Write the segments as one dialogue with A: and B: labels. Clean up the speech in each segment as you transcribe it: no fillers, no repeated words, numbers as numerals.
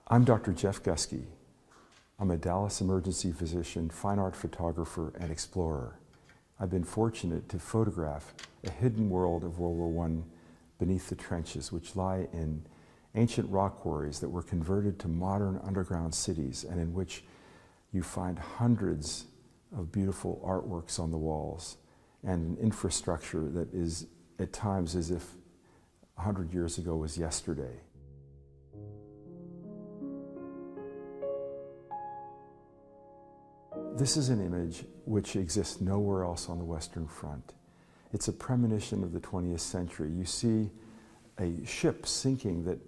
A: I'm Dr. Jeff Gusky. I'm a Dallas emergency physician, fine art photographer, and explorer. I've been fortunate to photograph a hidden world of World War I beneath the trenches, which lie in ancient rock quarries that were converted to modern underground cities, and in which you find hundreds of beautiful artworks on the walls and an infrastructure that is at times as if 100 years ago was yesterday. This is an image which exists nowhere else on the Western Front. It's a premonition of the 20th century. You see a ship sinking that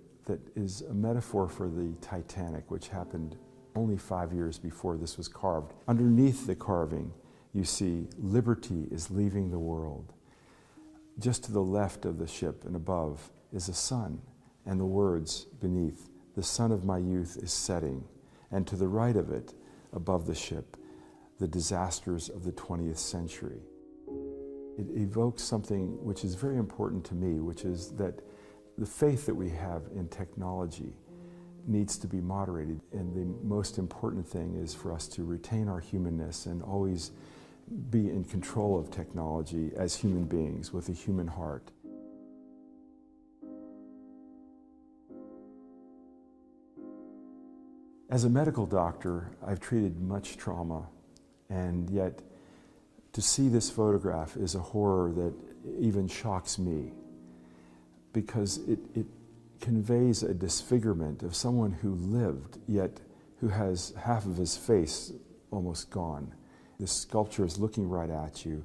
A: is a metaphor for the Titanic, which happened only 5 years before this was carved. Underneath the carving, you see liberty is leaving the world. Just to the left of the ship and above is a sun, and the words beneath, "The sun of my youth is setting." And to the right of it, above the ship, the disasters of the 20th century. It evokes something which is very important to me, which is that the faith that we have in technology needs to be moderated. And the most important thing is for us to retain our humanness and always be in control of technology as human beings with a human heart. As a medical doctor, I've treated much trauma. And yet, to see this photograph is a horror that even shocks me, because it conveys a disfigurement of someone who lived, yet who has half of his face almost gone. This sculpture is looking right at you,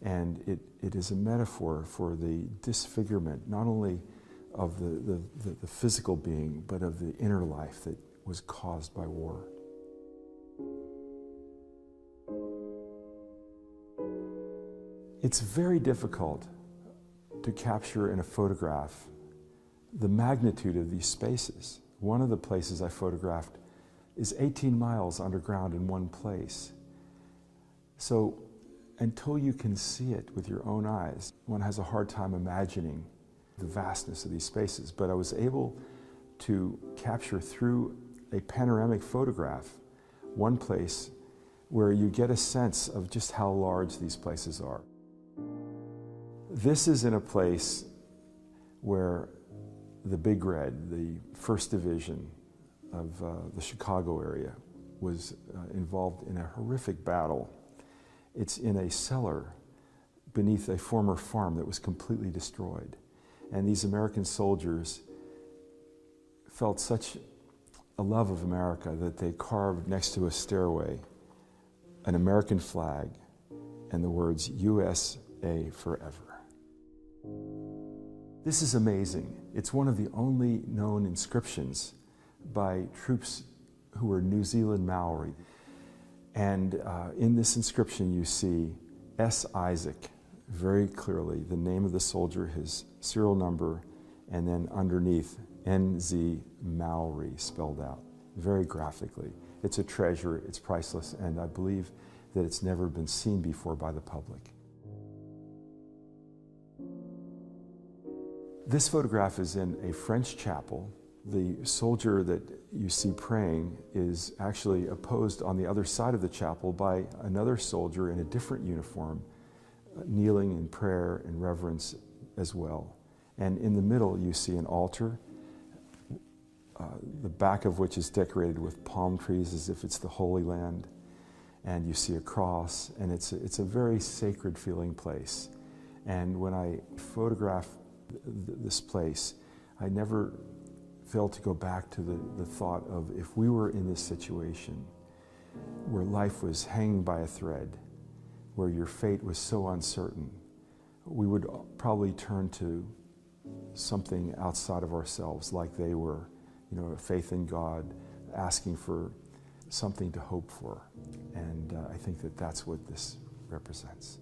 A: and it is a metaphor for the disfigurement, not only of the physical being, but of the inner life that was caused by war. It's very difficult to capture in a photograph the magnitude of these spaces. One of the places I photographed is 18 miles underground in one place. So until you can see it with your own eyes, one has a hard time imagining the vastness of these spaces. But I was able to capture through a panoramic photograph one place where you get a sense of just how large these places are. This is in a place where the Big Red, the 1st Division of the Chicago area, was involved in a horrific battle. It's in a cellar beneath a former farm that was completely destroyed. And these American soldiers felt such a love of America that they carved next to a stairway an American flag and the words USA forever. This is amazing. It's one of the only known inscriptions by troops who were New Zealand Maori. And in this inscription you see S. Isaac, very clearly, the name of the soldier, his serial number, and then underneath NZ Maori spelled out, very graphically. It's a treasure, it's priceless, and I believe that it's never been seen before by the public. This photograph is in a French chapel. The soldier that you see praying is actually opposed on the other side of the chapel by another soldier in a different uniform, kneeling in prayer and reverence as well. And in the middle you see an altar, the back of which is decorated with palm trees as if it's the Holy Land. And you see a cross, and it's a very sacred feeling place. And when I photograph this place, I never fail to go back to the thought of, if we were in this situation where life was hanging by a thread, where your fate was so uncertain, we would probably turn to something outside of ourselves, like they were, faith in God, asking for something to hope for. And I think that that's what this represents.